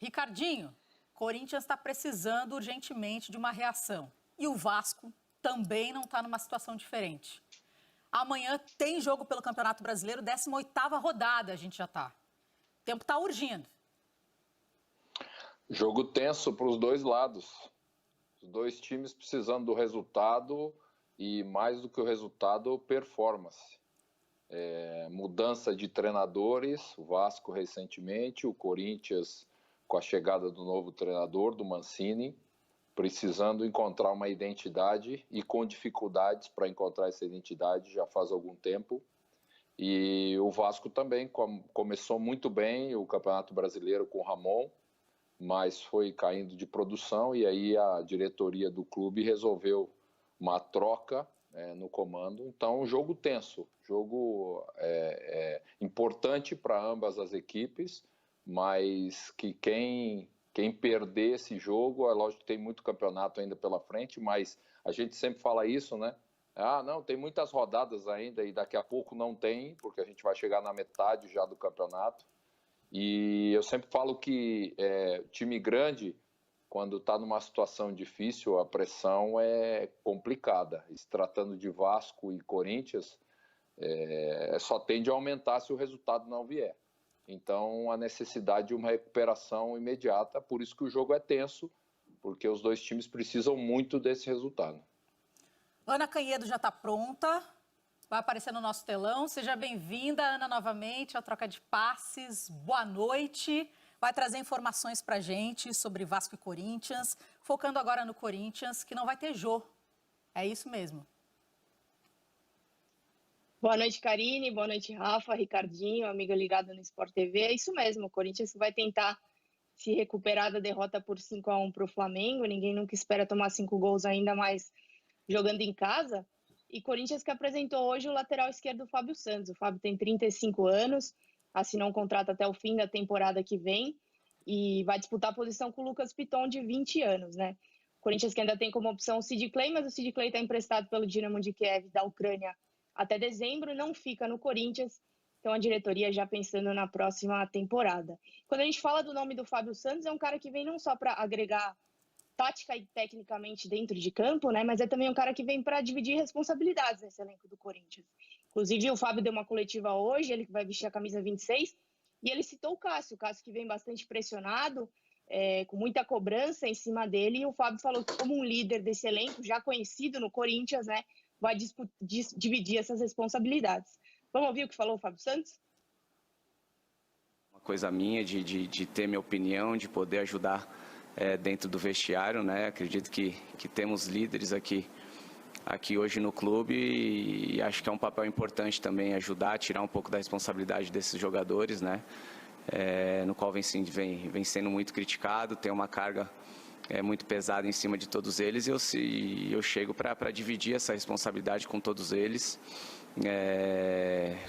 Ricardinho, Corinthians está precisando urgentemente de uma reação. E o Vasco também não está numa situação diferente. Amanhã tem jogo pelo Campeonato Brasileiro, 18ª rodada a gente já está. O tempo está urgindo. Jogo tenso para os dois lados. Os dois times precisando do resultado e, mais do que o resultado, performance. Mudança de treinadores, o Vasco recentemente, o Corinthians com a chegada do novo treinador, do Mancini, precisando encontrar uma identidade e com dificuldades para encontrar essa identidade já faz algum tempo. E o Vasco também começou muito bem o Campeonato Brasileiro com o Ramon, mas foi caindo de produção e aí a diretoria do clube resolveu uma troca no comando. Então, um jogo tenso, jogo importante para ambas as equipes, mas que quem perder esse jogo, é lógico que tem muito campeonato ainda pela frente, mas a gente sempre fala isso, né? Ah, não, tem muitas rodadas ainda e daqui a pouco não tem, porque a gente vai chegar na metade já do campeonato. E eu sempre falo que time grande, quando está numa situação difícil, a pressão é complicada. E se tratando de Vasco e Corinthians, só tende a aumentar se o resultado não vier. Então, a necessidade de uma recuperação imediata, por isso que o jogo é tenso, porque os dois times precisam muito desse resultado. Ana Canhedo já está pronta, vai aparecer no nosso telão. Seja bem-vinda, Ana, novamente, à Troca de Passes. Boa noite. Vai trazer informações para a gente sobre Vasco e Corinthians, focando agora no Corinthians, que não vai ter Jô. É isso mesmo. Boa noite, Karine. Boa noite, Rafa, Ricardinho, amiga ligada no Sport TV. É isso mesmo, o Corinthians vai tentar se recuperar da derrota por 5-1 para o Flamengo. Ninguém nunca espera tomar 5 gols, ainda mais jogando em casa. E Corinthians que apresentou hoje o lateral esquerdo Fábio Santos. O Fábio tem 35 anos, assinou um contrato até o fim da temporada que vem e vai disputar a posição com o Lucas Piton, de 20 anos, né? O Corinthians que ainda tem como opção o Sid Clay, mas o Sid Clay está emprestado pelo Dinamo de Kiev da Ucrânia até dezembro, não fica no Corinthians, então a diretoria já pensando na próxima temporada. Quando a gente fala do nome do Fábio Santos, é um cara que vem não só para agregar tática e tecnicamente dentro de campo, né, mas é também um cara que vem para dividir responsabilidades nesse elenco do Corinthians. Inclusive, o Fábio deu uma coletiva hoje, ele que vai vestir a camisa 26, e ele citou o Cássio que vem bastante pressionado, com muita cobrança em cima dele, e o Fábio falou que, como um líder desse elenco, já conhecido no Corinthians, né, vai dividir essas responsabilidades. Vamos ouvir o que falou o Fábio Santos? Uma coisa minha de ter minha opinião, de poder ajudar dentro do vestiário, né? Acredito que temos líderes aqui hoje no clube e acho que é um papel importante também ajudar a tirar um pouco da responsabilidade desses jogadores, né? No qual vem sendo muito criticado, tem uma carga muito pesada em cima de todos eles e eu chego para dividir essa responsabilidade com todos eles.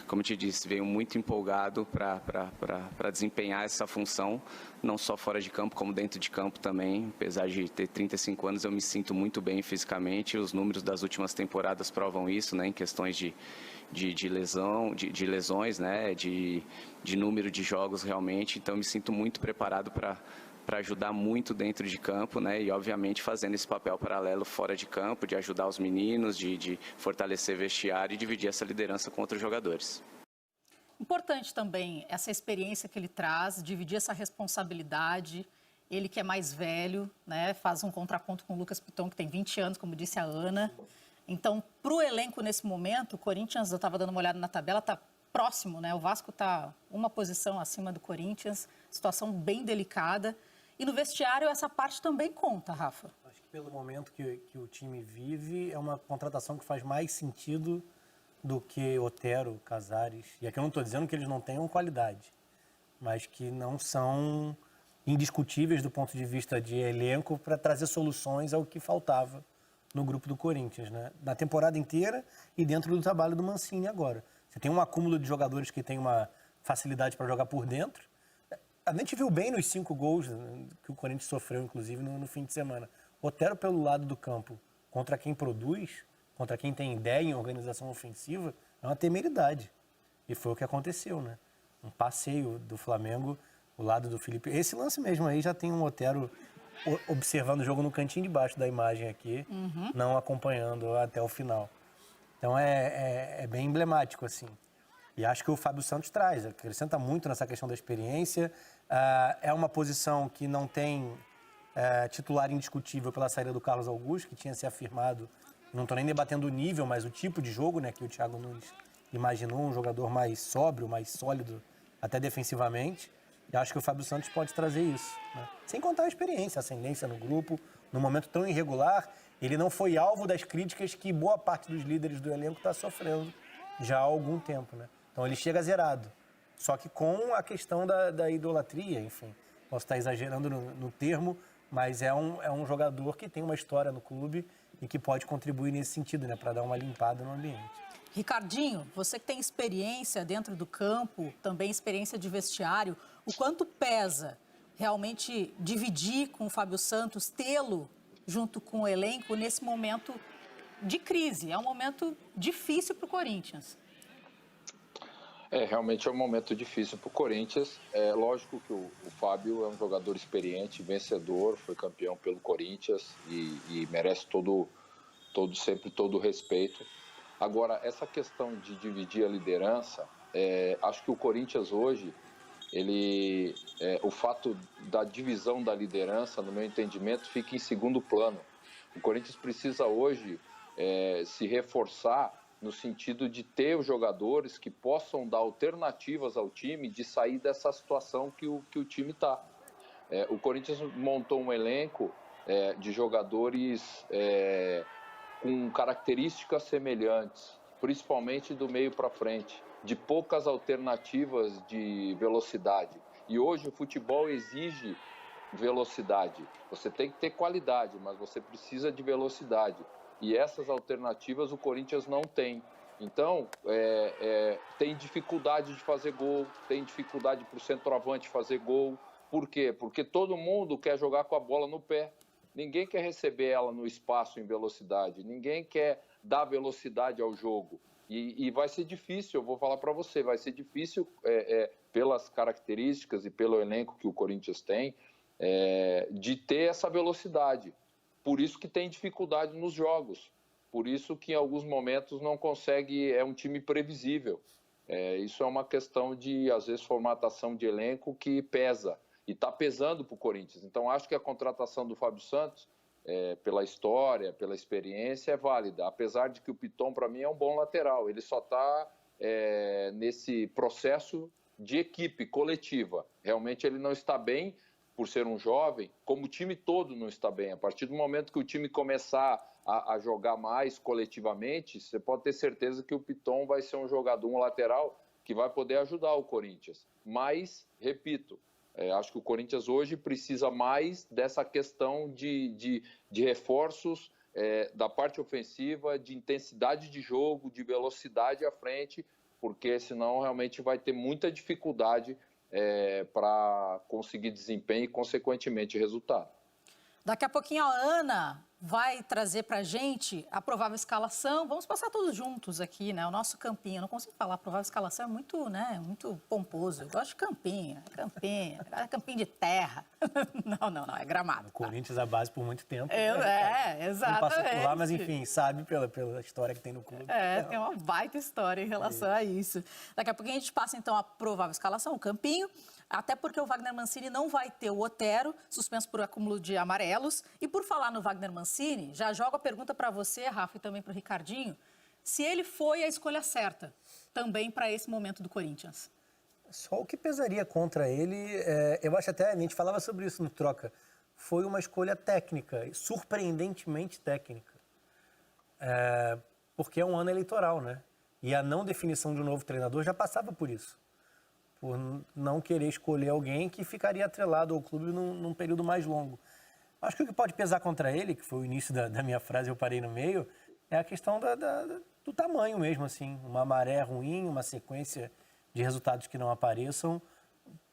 Como eu te disse, venho muito empolgado para desempenhar essa função, não só fora de campo, como dentro de campo também. Apesar de ter 35 anos, eu me sinto muito bem fisicamente. Os números das últimas temporadas provam isso, né, em questões de lesões, né, de número de jogos realmente. Então, eu me sinto muito preparado para ajudar muito dentro de campo, né? E obviamente fazendo esse papel paralelo fora de campo, de ajudar os meninos, de fortalecer vestiário e dividir essa liderança com outros jogadores. Importante também essa experiência que ele traz, dividir essa responsabilidade. Ele que é mais velho, né? Faz um contraponto com o Lucas Piton, que tem 20 anos, como disse a Ana. Então, para o elenco nesse momento, o Corinthians, eu estava dando uma olhada na tabela, está próximo, né? O Vasco está uma posição acima do Corinthians, situação bem delicada. E no vestiário essa parte também conta, Rafa. Acho que pelo momento que o time vive, é uma contratação que faz mais sentido do que Otero, Casares. E aqui eu não estou dizendo que eles não tenham qualidade, mas que não são indiscutíveis do ponto de vista de elenco para trazer soluções ao que faltava no grupo do Corinthians, né? Na temporada inteira e dentro do trabalho do Mancini agora. Você tem um acúmulo de jogadores que tem uma facilidade para jogar por dentro. A gente viu bem nos 5 gols que o Corinthians sofreu, inclusive, no fim de semana. Otero, pelo lado do campo, contra quem produz, contra quem tem ideia em organização ofensiva, é uma temeridade. E foi o que aconteceu, né? Um passeio do Flamengo. o lado do Felipe. Esse lance mesmo aí já tem um Otero observando o jogo no cantinho de baixo da imagem aqui, não acompanhando até o final. Então é bem emblemático, assim. E acho que o Fábio Santos traz, acrescenta muito nessa questão da experiência. É uma posição que não tem titular indiscutível pela saída do Carlos Augusto, que tinha se afirmado, não estou nem debatendo o nível, mas o tipo de jogo, né, que o Thiago Nunes imaginou, um jogador mais sóbrio, mais sólido, até defensivamente. E acho que o Fábio Santos pode trazer isso, né? Sem contar a experiência, a ascendência no grupo, num momento tão irregular, ele não foi alvo das críticas que boa parte dos líderes do elenco está sofrendo já há algum tempo, né? Então ele chega zerado, só que com a questão da idolatria, enfim. Posso estar exagerando no termo, mas é um jogador que tem uma história no clube e que pode contribuir nesse sentido, né, para dar uma limpada no ambiente. Ricardinho, você que tem experiência dentro do campo, também experiência de vestiário, o quanto pesa realmente dividir com o Fábio Santos, tê-lo junto com o elenco nesse momento de crise? É um momento difícil para o Corinthians. Realmente é um momento difícil para o Corinthians. É lógico que o Fábio é um jogador experiente, vencedor, foi campeão pelo Corinthians e merece sempre todo o respeito. Agora, essa questão de dividir a liderança, acho que o Corinthians hoje, o fato da divisão da liderança, no meu entendimento, fica em segundo plano. O Corinthians precisa hoje se reforçar no sentido de ter os jogadores que possam dar alternativas ao time de sair dessa situação que o time está. O Corinthians montou um elenco de jogadores com características semelhantes, principalmente do meio para frente, de poucas alternativas de velocidade. E hoje o futebol exige velocidade. Você tem que ter qualidade, mas você precisa de velocidade. E essas alternativas o Corinthians não tem. Então, tem dificuldade de fazer gol, tem dificuldade para o centroavante fazer gol. Por quê? Porque todo mundo quer jogar com a bola no pé. Ninguém quer receber ela no espaço em velocidade. Ninguém quer dar velocidade ao jogo. E vai ser difícil, eu vou falar para você, vai ser difícil pelas características e pelo elenco que o Corinthians tem, de ter essa velocidade. Por isso que tem dificuldade nos jogos. Por isso que em alguns momentos não consegue, é um time previsível. Isso é uma questão de, às vezes, formatação de elenco que pesa. E está pesando para o Corinthians. Então, acho que a contratação do Fábio Santos, pela história, pela experiência, é válida. Apesar de que o Piton, para mim, é um bom lateral. Ele só está nesse processo de equipe coletiva. Realmente ele não está bem por ser um jovem, como o time todo não está bem. A partir do momento que o time começar a jogar mais coletivamente, você pode ter certeza que o Piton vai ser um jogador, um lateral, que vai poder ajudar o Corinthians. Mas, repito, acho que o Corinthians hoje precisa mais dessa questão de reforços da parte ofensiva, de intensidade de jogo, de velocidade à frente, porque senão realmente vai ter muita dificuldade para conseguir desempenho e, consequentemente, resultado. Daqui a pouquinho a Ana vai trazer para a gente a provável escalação. Vamos passar todos juntos aqui, né? O nosso campinho. Eu não consigo falar, a provável escalação é muito, né? Muito pomposo. Eu gosto de campinho, campinho de terra. Não, é gramado. O Corinthians a base por muito tempo. Exatamente. Não passou por lá, mas enfim, sabe pela história que tem no clube. Tem uma baita história em relação a isso. Daqui a pouquinho a gente passa então a provável escalação, o campinho. Até porque o Wagner Mancini não vai ter o Otero, suspenso por acúmulo de amarelos. E por falar no Wagner Mancini, já jogo a pergunta para você, Rafa, e também para o Ricardinho, se ele foi a escolha certa também para esse momento do Corinthians. Só o que pesaria contra ele, eu acho até, a gente falava sobre isso no Troca, foi uma escolha técnica, surpreendentemente técnica. Porque é um ano eleitoral, né? E a não definição de um novo treinador já passava por isso. Por não querer escolher alguém que ficaria atrelado ao clube num período mais longo. Acho que o que pode pesar contra ele, que foi o início da minha frase, eu parei no meio, é a questão do tamanho mesmo, assim. Uma maré ruim, uma sequência de resultados que não apareçam,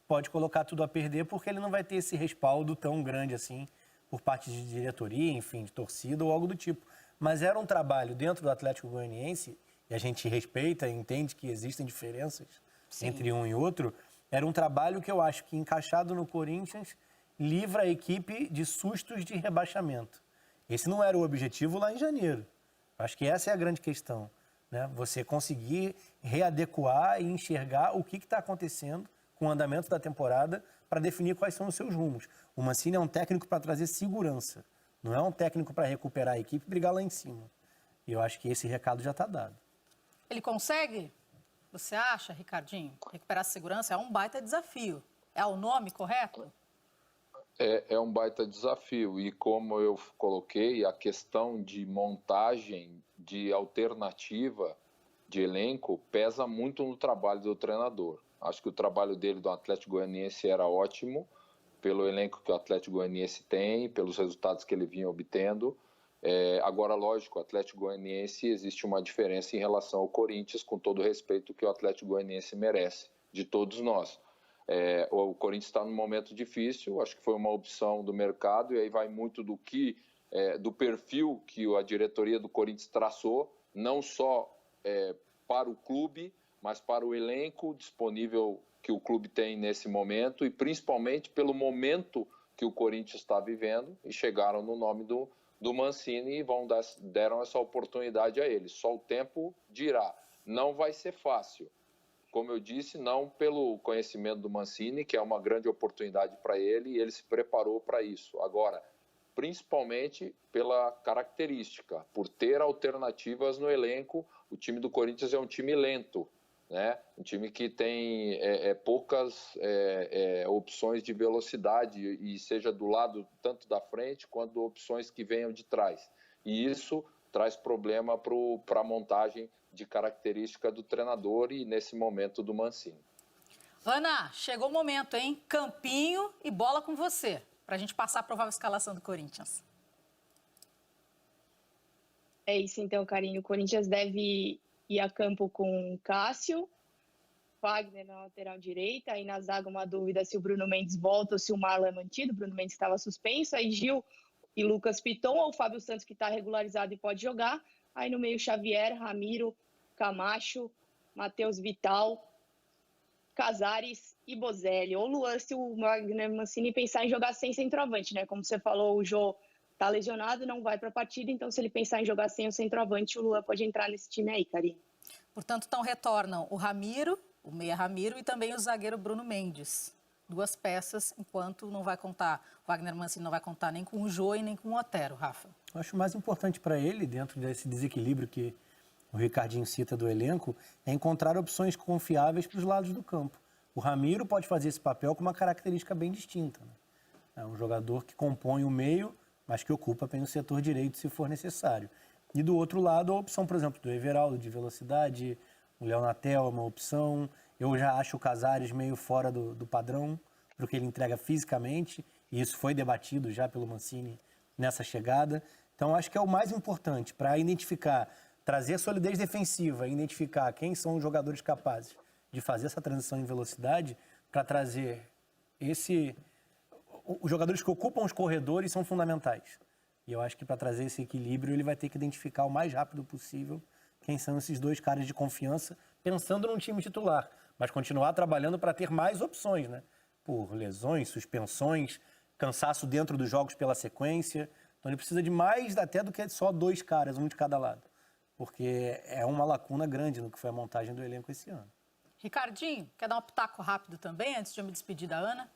pode colocar tudo a perder, porque ele não vai ter esse respaldo tão grande assim, por parte de diretoria, enfim, de torcida ou algo do tipo. Mas era um trabalho dentro do Atlético Goianiense, e a gente respeita e entende que existem diferenças, sim, entre um e outro, era um trabalho que eu acho que, encaixado no Corinthians, livra a equipe de sustos de rebaixamento. Esse não era o objetivo lá em janeiro. Acho que essa é a grande questão, né? Você conseguir readequar e enxergar o que está acontecendo com o andamento da temporada para definir quais são os seus rumos. O Mancini é um técnico para trazer segurança, não é um técnico para recuperar a equipe e brigar lá em cima. E eu acho que esse recado já está dado. Ele consegue? Você acha, Ricardinho? Recuperar a segurança é um baita desafio. É o nome correto? É um baita desafio e, como eu coloquei, a questão de montagem, de alternativa de elenco pesa muito no trabalho do treinador. Acho que o trabalho dele do Atlético Goianiense era ótimo, pelo elenco que o Atlético Goianiense tem, pelos resultados que ele vinha obtendo. Agora, lógico, o Atlético Goianiense existe uma diferença em relação ao Corinthians, com todo o respeito que o Atlético Goianiense merece, de todos nós. O Corinthians está num momento difícil, acho que foi uma opção do mercado, e aí vai muito do perfil que a diretoria do Corinthians traçou, não só para o clube, mas para o elenco disponível que o clube tem nesse momento, e principalmente pelo momento que o Corinthians está vivendo, e chegaram no nome do Mancini e deram essa oportunidade a ele. Só o tempo dirá. Não vai ser fácil. Como eu disse, não pelo conhecimento do Mancini, que é uma grande oportunidade para ele, e ele se preparou para isso. Agora, principalmente pela característica, por ter alternativas no elenco, o time do Corinthians é um time lento, né? Um time que tem poucas opções de velocidade, e seja do lado tanto da frente quanto opções que venham de trás. E isso traz problema para a montagem de característica do treinador e, nesse momento, do Mancini. Ana, chegou o momento, hein? Campinho e bola com você, para a gente passar a provável escalação do Corinthians. É isso então, Karine. O Corinthians deve ir a campo com Cássio, Fagner na lateral direita, aí na zaga uma dúvida se o Bruno Mendes volta ou se o Marlon é mantido. O Bruno Mendes estava suspenso, aí Gil e Lucas Piton, ou o Fábio Santos, que está regularizado e pode jogar. Aí no meio Xavier, Ramiro, Camacho, Matheus Vital, Casares e Bozelli. Ou Luan, se o Wagner Mancini pensar em jogar sem centroavante, né? Como você falou, o Jô está lesionado, não vai para a partida, então se ele pensar em jogar sem o centroavante, o Luan pode entrar nesse time aí, Karine. Portanto, então retornam o Ramiro, o meia Ramiro, e também o zagueiro Bruno Mendes. Duas peças, enquanto não vai contar, o Wagner Mancini não vai contar nem com o Jô e nem com o Otero, Rafa. Eu acho mais importante para ele, dentro desse desequilíbrio que o Ricardinho cita do elenco, é encontrar opções confiáveis para os lados do campo. O Ramiro pode fazer esse papel com uma característica bem distinta, né? É um jogador que compõe o meio, mas que ocupa bem o setor direito se for necessário. E do outro lado, a opção, por exemplo, do Everaldo de velocidade, o Léo Natel é uma opção. Eu já acho o Casares meio fora do padrão, porque ele entrega fisicamente, e isso foi debatido já pelo Mancini nessa chegada. Então, acho que é o mais importante para identificar, trazer a solidez defensiva, identificar quem são os jogadores capazes de fazer essa transição em velocidade, para trazer os jogadores que ocupam os corredores são fundamentais. E eu acho que para trazer esse equilíbrio, ele vai ter que identificar o mais rápido possível quem são esses dois caras de confiança, pensando num time titular, mas continuar trabalhando para ter mais opções, né? Por lesões, suspensões, cansaço dentro dos jogos pela sequência. Então ele precisa de mais até do que só dois caras, um de cada lado. Porque é uma lacuna grande no que foi a montagem do elenco esse ano. Ricardinho, quer dar um pitaco rápido também, antes de eu me despedir da Ana?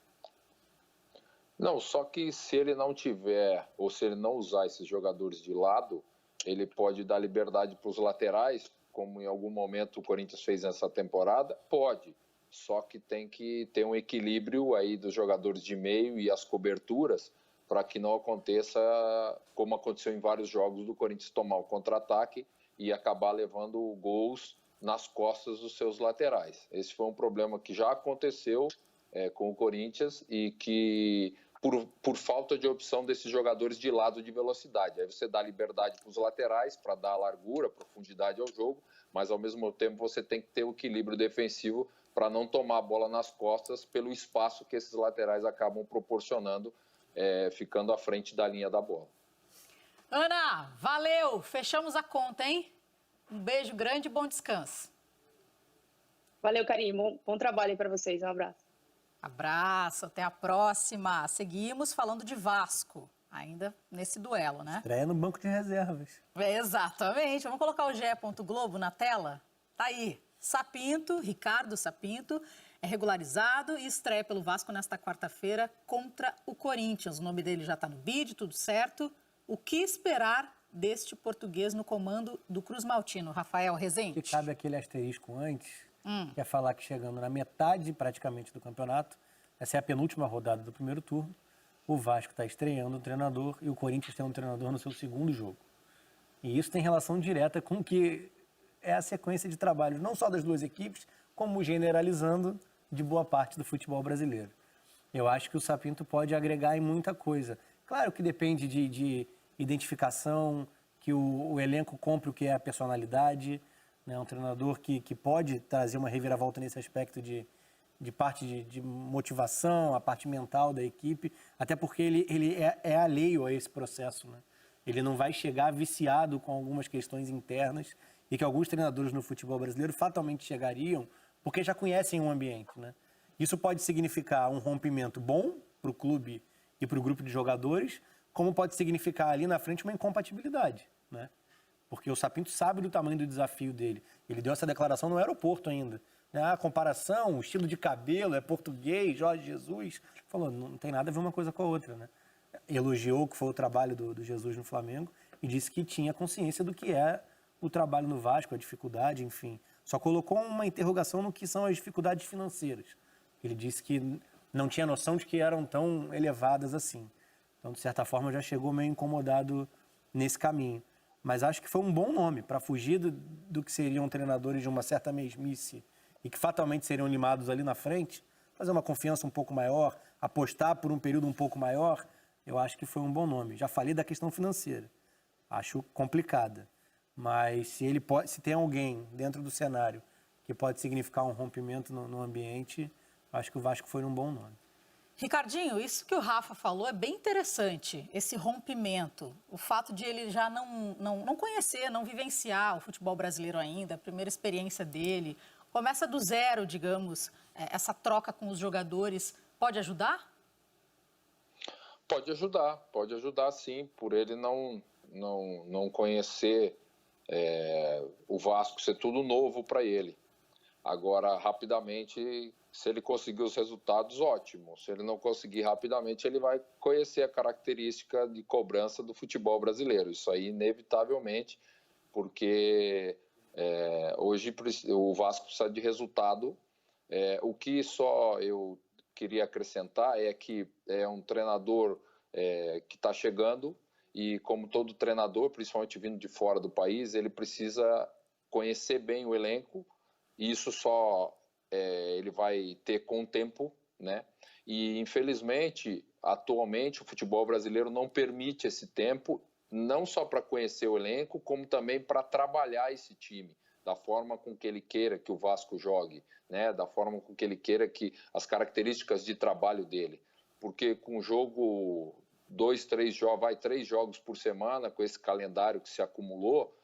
Não, só que se ele não tiver, ou se ele não usar esses jogadores de lado, ele pode dar liberdade para os laterais, como em algum momento o Corinthians fez nessa temporada? Pode. Só que tem que ter um equilíbrio aí dos jogadores de meio e as coberturas, para que não aconteça como aconteceu em vários jogos do Corinthians, tomar o contra-ataque e acabar levando gols nas costas dos seus laterais. Esse foi um problema que já aconteceu com o Corinthians e que, por falta de opção desses jogadores de lado de velocidade. Aí você dá liberdade para os laterais, para dar largura, profundidade ao jogo, mas ao mesmo tempo você tem que ter o equilíbrio defensivo para não tomar a bola nas costas pelo espaço que esses laterais acabam proporcionando, ficando à frente da linha da bola. Ana, valeu! Fechamos a conta, hein? Um beijo grande e bom descanso. Valeu, Karine. Bom trabalho aí para vocês. Um abraço. Abraço, até a próxima. Seguimos falando de Vasco, ainda nesse duelo, né? Estreia no banco de reservas. Exatamente. Vamos colocar o GE. Globo na tela? Tá aí. Sapinto, Ricardo Sapinto, é regularizado e estreia pelo Vasco nesta quarta-feira contra o Corinthians. O nome dele já está no bid, tudo certo. O que esperar deste português no comando do Cruz Maltino, Rafael Rezende? Que cabe aquele asterisco antes, que é falar que chegando na metade praticamente do campeonato, essa é a penúltima rodada do primeiro turno, o Vasco está estreando um treinador e o Corinthians tem um treinador no seu segundo jogo. E isso tem relação direta com o que é a sequência de trabalhos, não só das duas equipes, como generalizando de boa parte do futebol brasileiro. Eu acho que o Sapinto pode agregar em muita coisa. Claro que depende de identificação, que o elenco compre o que é a personalidade, né? Um treinador que pode trazer uma reviravolta nesse aspecto de parte de motivação, a parte mental da equipe, até porque ele é alheio a esse processo, né? Ele não vai chegar viciado com algumas questões internas e que alguns treinadores no futebol brasileiro fatalmente chegariam porque já conhecem o ambiente, né? Isso pode significar um rompimento bom para o clube e para o grupo de jogadores, como pode significar ali na frente uma incompatibilidade, né? Porque o Sapinto sabe do tamanho do desafio dele. Ele deu essa declaração no aeroporto ainda. A comparação, o estilo de cabelo, é português, Jorge Jesus. Falou, não tem nada a ver uma coisa com a outra, né? Elogiou o que foi o trabalho do Jesus no Flamengo e disse que tinha consciência do que é o trabalho no Vasco, a dificuldade, enfim. Só colocou uma interrogação no que são as dificuldades financeiras. Ele disse que não tinha noção de que eram tão elevadas assim. Então, de certa forma, já chegou meio incomodado nesse caminho. Mas acho que foi um bom nome para fugir do que seriam treinadores de uma certa mesmice e que fatalmente seriam limados ali na frente, fazer uma confiança um pouco maior, apostar por um período um pouco maior. Eu acho que foi um bom nome. Já falei da questão financeira. Acho complicada. Mas se tem alguém dentro do cenário que pode significar um rompimento no ambiente, acho que o Vasco foi um bom nome. Ricardinho, isso que o Rafa falou é bem interessante, esse rompimento. O fato de ele já não conhecer, não vivenciar o futebol brasileiro ainda, a primeira experiência dele. Começa do zero, digamos, essa troca com os jogadores. Pode ajudar? Pode ajudar sim, por ele não conhecer o Vasco, ser tudo novo para ele. Agora, rapidamente, se ele conseguir os resultados, ótimo. Se ele não conseguir rapidamente, ele vai conhecer a característica de cobrança do futebol brasileiro. Isso aí, inevitavelmente, porque hoje o Vasco precisa de resultado. O que só eu queria acrescentar é que é um treinador que está chegando e, como todo treinador, principalmente vindo de fora do país, ele precisa conhecer bem o elenco. E isso só ele vai ter com o tempo, né? E, infelizmente, atualmente, o futebol brasileiro não permite esse tempo, não só para conhecer o elenco, como também para trabalhar esse time, da forma com que ele queira que o Vasco jogue, né? Da forma com que ele queira que as características de trabalho dele. Porque com o jogo, 3 jogos por semana, com esse calendário que se acumulou,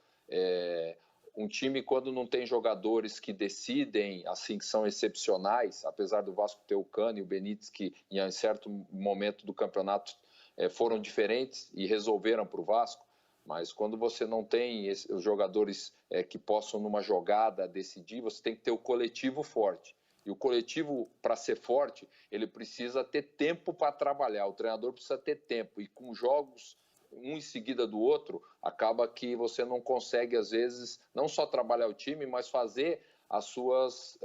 um time, quando não tem jogadores que decidem, assim, que são excepcionais, apesar do Vasco ter o Cano e o Benítez, que em certo momento do campeonato foram diferentes e resolveram para o Vasco, mas quando você não tem os jogadores que possam, numa jogada, decidir, você tem que ter o coletivo forte. E o coletivo, para ser forte, ele precisa ter tempo para trabalhar, o treinador precisa ter tempo, e com jogos um em seguida do outro, acaba que você não consegue, às vezes, não só trabalhar o time, mas fazer as suas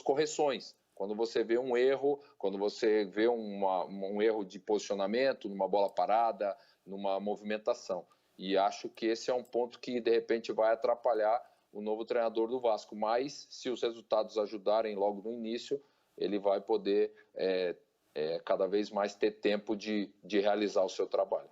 correções. Quando você vê um erro, quando você vê um erro de posicionamento, numa bola parada, numa movimentação. E acho que esse é um ponto que, de repente, vai atrapalhar o novo treinador do Vasco. Mas, se os resultados ajudarem logo no início, ele vai poder cada vez mais ter tempo de realizar o seu trabalho.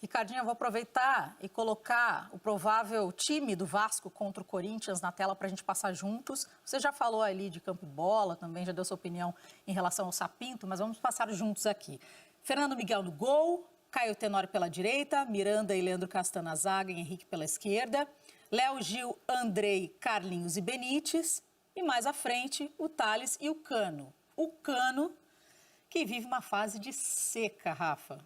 Ricardinho, eu vou aproveitar e colocar o provável time do Vasco contra o Corinthians na tela para a gente passar juntos. Você já falou ali de campo e bola, também já deu sua opinião em relação ao Sapinto, mas vamos passar juntos aqui. Fernando Miguel no gol, Caio Tenório pela direita, Miranda e Leandro Castan na zaga e Henrique pela esquerda, Léo Gil, Andrei, Carlinhos e Benítez, e mais à frente o Thales e o Cano. o Cano, que vive uma fase de seca, Rafa.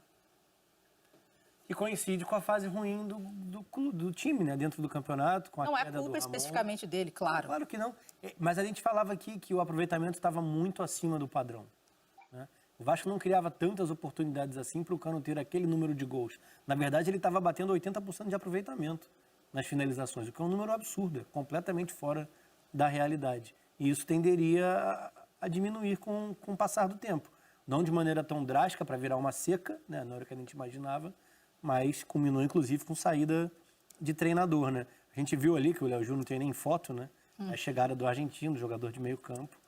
E coincide com a fase ruim do time, né? Dentro do campeonato, com a Não é queda do culpa Ramon. especificamente dele, claro. Claro que não. Mas a gente falava aqui que o aproveitamento estava muito acima do padrão, né? O Vasco não criava tantas oportunidades assim para o Cano ter aquele número de gols. Na verdade, ele estava batendo 80% de aproveitamento nas finalizações, o que é um número absurdo, completamente fora da realidade. E isso tenderia a diminuir com o passar do tempo. Não de maneira tão drástica para virar uma seca, né, na hora que a gente imaginava, mas culminou inclusive com saída de treinador, né? A gente viu ali que o Léo Júnior não tem nem foto, né? A chegada do argentino, jogador de meio campo,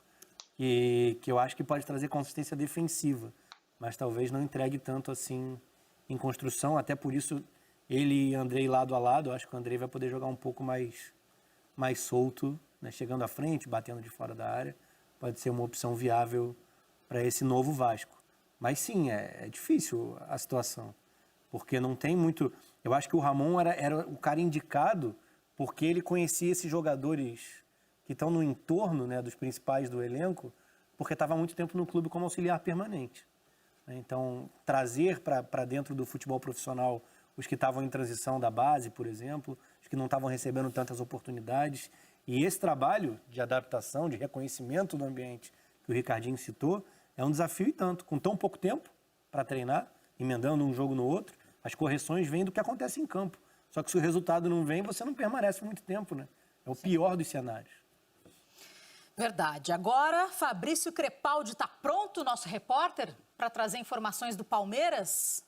que eu acho que pode trazer consistência defensiva, mas talvez não entregue tanto assim em construção, até por isso ele e Andrei lado a lado, eu acho que o Andrei vai poder jogar um pouco mais solto, né? Chegando à frente, batendo de fora da área, pode ser uma opção viável para esse novo Vasco. Mas sim, é difícil a situação, porque não tem muito... Eu acho que o Ramon era o cara indicado porque ele conhecia esses jogadores que estão no entorno, né, dos principais do elenco, porque estava há muito tempo no clube como auxiliar permanente. Então, trazer para dentro do futebol profissional os que estavam em transição da base, por exemplo, os que não estavam recebendo tantas oportunidades, e esse trabalho de adaptação, de reconhecimento do ambiente que o Ricardinho citou, é um desafio e tanto, com tão pouco tempo para treinar, emendando um jogo no outro, as correções vêm do que acontece em campo. Só que se o resultado não vem, você não permanece muito tempo, né? É o pior dos cenários. Verdade. Agora, Fabrício Crepaldi está pronto, nosso repórter, para trazer informações do Palmeiras?